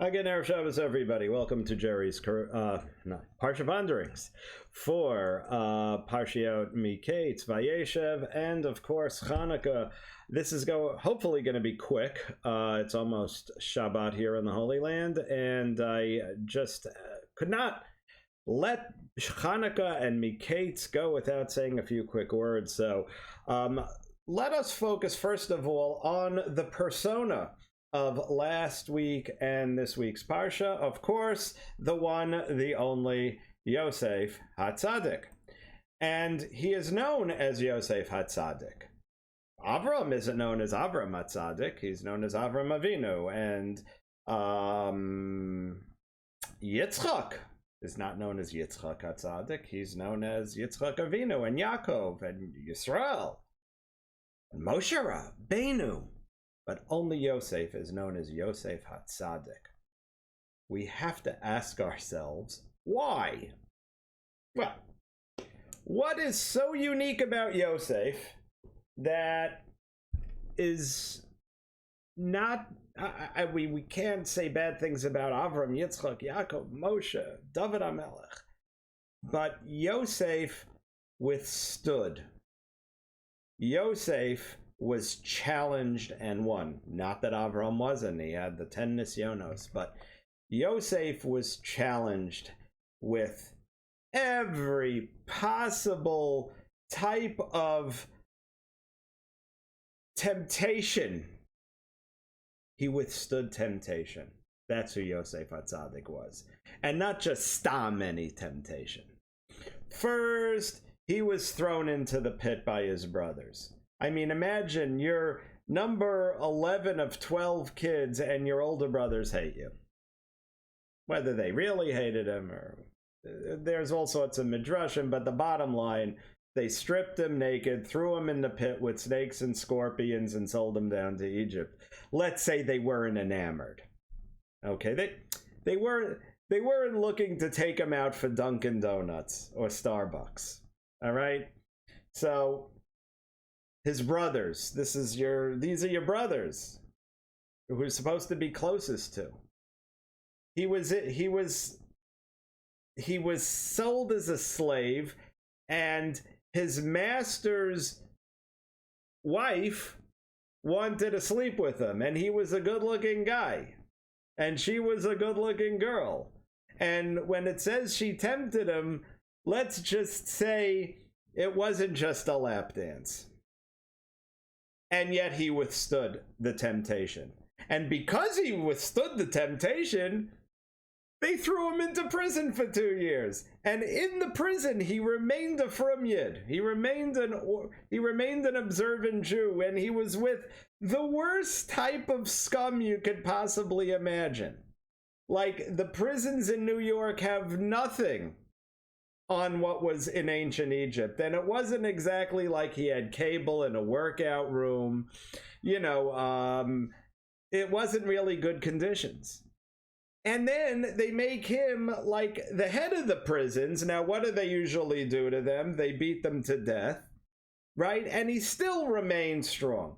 Again, Erev Shabbos, everybody. Welcome to Jerry's Parsha Ponderings for Parshiot Miketz, Vayeshev, and of course Chanukah. This is hopefully going to be quick. It's almost Shabbat here in the Holy Land, and I just could not let Chanukah and Miketz go without saying a few quick words. So let us focus first of all on the persona of last week and this week's Parsha, of course, the one, the only, Yosef HaTzadik. And he is known as Yosef HaTzadik. Avram isn't known as Avram HaTzadik, he's known as Avram Avinu, and Yitzchak is not known as Yitzchak HaTzadik, he's known as Yitzchak Avinu, and Yaakov, and Yisrael, and Moshe Rabbeinu. But only Yosef is known as Yosef HaTzadik. We have to ask ourselves, why? Well, what is so unique about Yosef that is not... we can't say bad things about Avram, Yitzchak, Yaakov, Moshe, David HaMelech. But Yosef withstood. Yosef was challenged and won. Not that Avram wasn't. He had the 10 nisyonos, but Yosef was challenged with every possible type of temptation. He withstood temptation. That's who Yosef HaTzadik was. And not just stam any temptation. First, he was thrown into the pit by his brothers. I mean, imagine you're number 11 of 12 kids and your older brothers hate you. Whether they really hated him or... There's all sorts of midrashim, but the bottom line, they stripped him naked, threw him in the pit with snakes and scorpions and sold him down to Egypt. Let's say they weren't enamored. Okay, they weren't looking to take him out for Dunkin' Donuts or Starbucks. All right? So... his brothers, these are your brothers who we're supposed to be closest to. He was sold as a slave, and his master's wife wanted to sleep with him, and he was a good-looking guy, and she was a good-looking girl. And when it says she tempted him, let's just say it wasn't just a lap dance. And yet he withstood the temptation. And because he withstood the temptation, they threw him into prison for 2 years. And in the prison, he remained a frum yid. He remained an observant Jew. And he was with the worst type of scum you could possibly imagine. Like, the prisons in New York have nothing on what was in ancient Egypt. And it wasn't exactly like he had cable in a workout room. You know, it wasn't really good conditions. And then they make him like the head of the prisons. Now, what do they usually do to them? They beat them to death, right? And he still remains strong.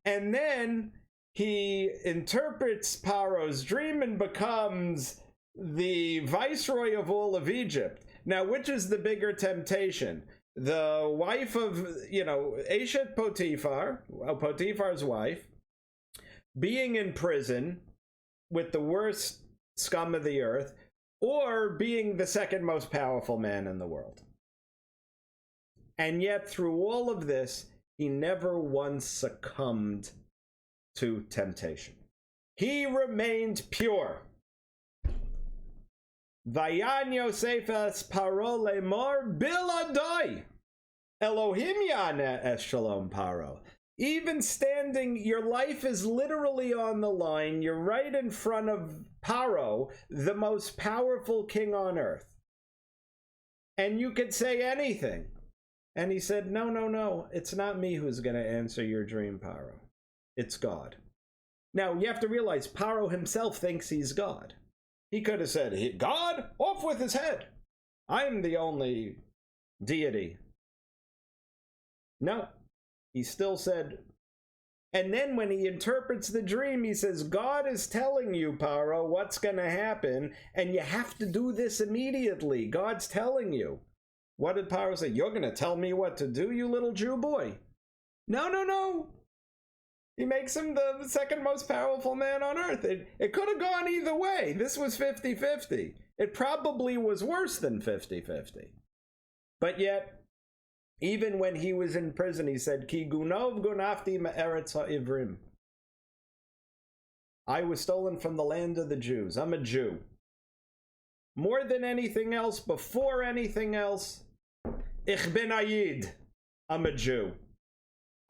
And then he interprets Paro's dream and becomes the viceroy of all of Egypt. Now, which is the bigger temptation? The wife of, Eshet Potiphar, Potiphar's wife, being in prison with the worst scum of the earth, or being the second most powerful man in the world. And yet, through all of this, he never once succumbed to temptation. He remained pure. Vayan Yosef es Paro lemor biladai. Elohim yana es shalom Paro. Even standing, your life is literally on the line. You're right in front of Paro, the most powerful king on earth. And you could say anything. And he said, no, it's not me who's going to answer your dream, Paro. It's God. Now, you have to realize Paro himself thinks he's God. He could have said, God, off with his head. I'm the only deity. No. He still said, And then when he interprets the dream, he says, God is telling you, Paro, what's going to happen, and you have to do this immediately. God's telling you. What did Paro say? You're going to tell me what to do, you little Jew boy? No, no, no. He makes him the second most powerful man on earth. It could have gone either way. This was 50-50. It probably was worse than 50-50. But yet, even when he was in prison, he said, Ki gunov gunafti ma'eretz ha'ivrim. I was stolen from the land of the Jews. I'm a Jew. More than anything else, before anything else, ich bin ayid. I'm a Jew.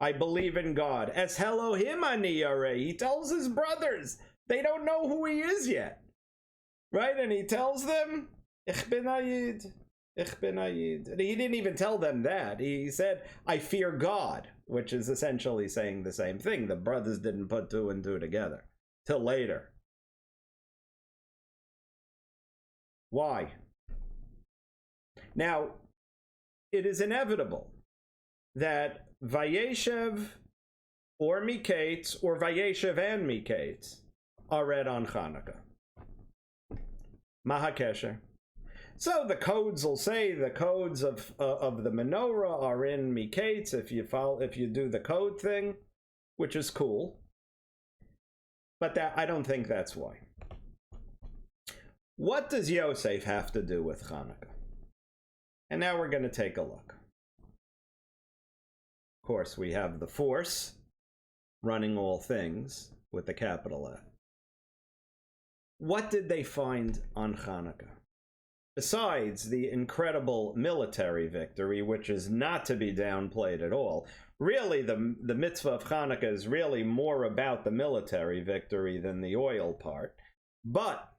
I believe in God. Es Elohim ani yareh. He tells his brothers. They don't know who he is yet. Right? And he tells them, ich bin ayid. Ich bin ayid. And he didn't even tell them that. He said, I fear God, which is essentially saying the same thing. The brothers didn't put two and two together till later. Why? Now, it is inevitable that Vayeshev or Miketz, or Vayeshev and Miketz, are read on Chanukah. Mahakesher. So the codes will say the codes of the menorah are in Miketz if you do the code thing, which is cool. But I don't think that's why. What does Yosef have to do with Chanukah? And now we're going to take a look. Of course, we have the force running all things with the capital F. What did they find on Chanukah? Besides the incredible military victory, which is not to be downplayed at all, really the mitzvah of Chanukah is really more about the military victory than the oil part. But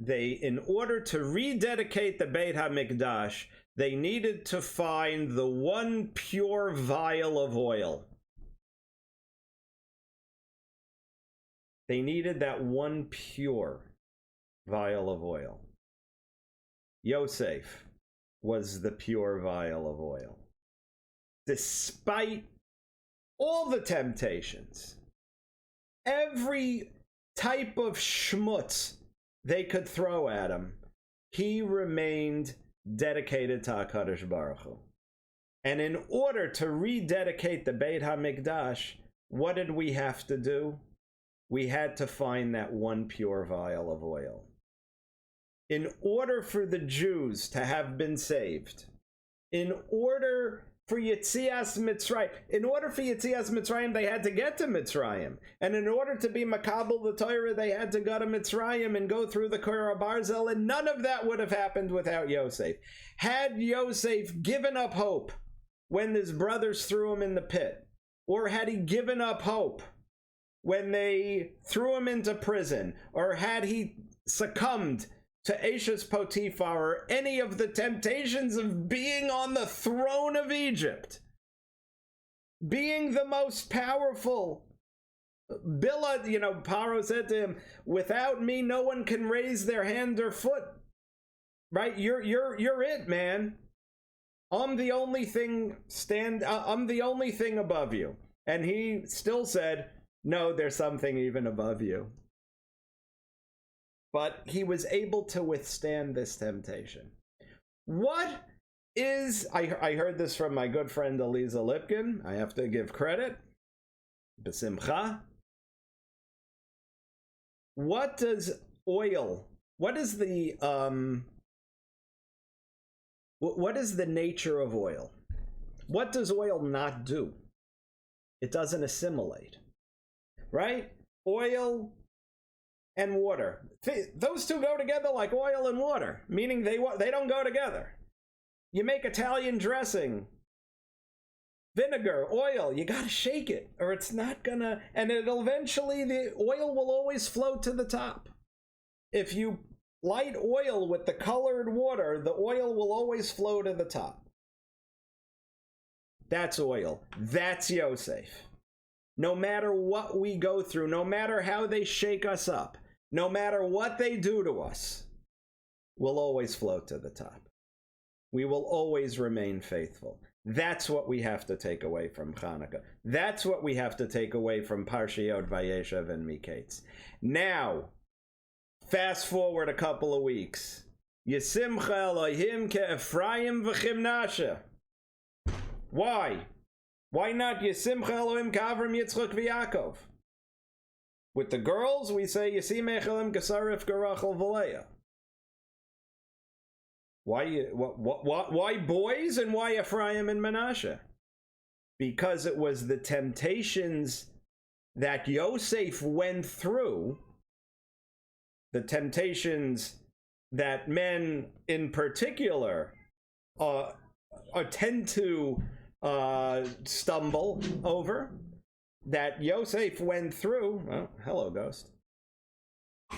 in order to rededicate the Beit HaMikdash, they needed to find the one pure vial of oil. They needed that one pure vial of oil. Yosef was the pure vial of oil. Despite all the temptations, every type of schmutz they could throw at him, he remained dedicated to HaKadosh Baruch Hu. And in order to rededicate the Beit HaMikdash, what did we have to do? We had to find that one pure vial of oil. In order for the Jews to have been saved, in order for Yetzias Mitzrayim, they had to get to Mitzrayim. And in order to be Makabel the Torah, they had to go to Mitzrayim and go through the Korah Barzel, and none of that would have happened without Yosef. Had Yosef given up hope when his brothers threw him in the pit, or had he given up hope when they threw him into prison, or had he succumbed to Ashes Potiphar or any of the temptations of being on the throne of Egypt, being the most powerful. Paro said to him, without me, no one can raise their hand or foot. Right? You're it, man. I'm the only thing I'm the only thing above you. And he still said, no, there's something even above you. But he was able to withstand this temptation. What is, I heard this from my good friend Eliza Lipkin. I have to give credit. B'simcha. What does oil, what is the nature of oil? What does oil not do? It doesn't assimilate, right? Oil and water. Those two go together like oil and water, meaning they don't go together. You make Italian dressing, vinegar, oil, you gotta shake it or it's not gonna, and it'll eventually, the oil will always float to the top. If you light oil with the colored water, the oil will always flow to the top. That's oil. That's Yosef. No matter what we go through, no matter how they shake us up, no matter what they do to us, we'll always float to the top. We will always remain faithful. That's what we have to take away from Chanukah. That's what we have to take away from Parshiot Vayeshev and Miketz. Now, fast forward a couple of weeks. Yisimcha Elohim ke'Ephraim v'chimnashe. Why? Why not Yisimcha Elohim ka'Avram Yitzchak v'Yakov? With the girls, we say Yisimech Elohim k'Sarif k'Rachel v'Leah. Why boys and why Ephraim and Manasseh? Because it was the temptations that Yosef went through, the temptations that men in particular tend to stumble over, that Yosef went through. Oh, hello, Ghost.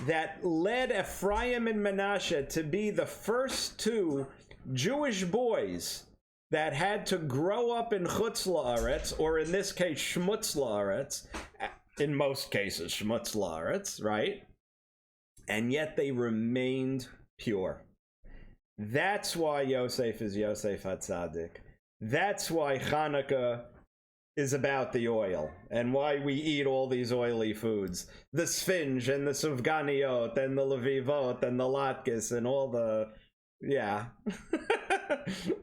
That led Ephraim and Manasseh to be the first two Jewish boys that had to grow up in Chutz La'aretz, or in this case, Shmutz La'aretz, in most cases, Shmutz La'aretz, right? And yet they remained pure. That's why Yosef is Yosef HaTzadik. That's why Chanukah is about the oil, and why we eat all these oily foods. The sphinge, and the sufganiot, and the levivot, and the latkes, and all the... yeah.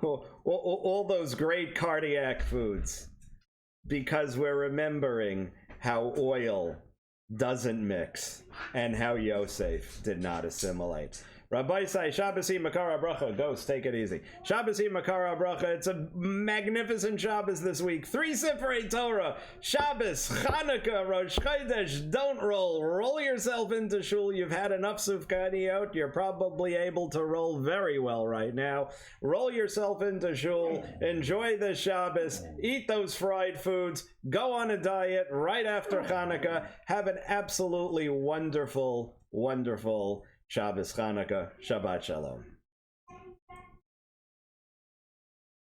all those great cardiac foods. Because we're remembering how oil doesn't mix, and how Yosef did not assimilate. Rabbi say, Shabbos Makara Bracha. Ghost, take it easy. Shabbos Makara Bracha. It's a magnificent Shabbos this week. 3 Sifrei Torah. Shabbos, Chanukah, Rosh Chodesh. Don't roll. Roll yourself into shul. You've had enough sufganiyot. You're probably able to roll very well right now. Roll yourself into shul. Enjoy the Shabbos. Eat those fried foods. Go on a diet right after Chanukah. Have an absolutely wonderful, wonderful Shabbos Chanukah. Shabbat Shalom.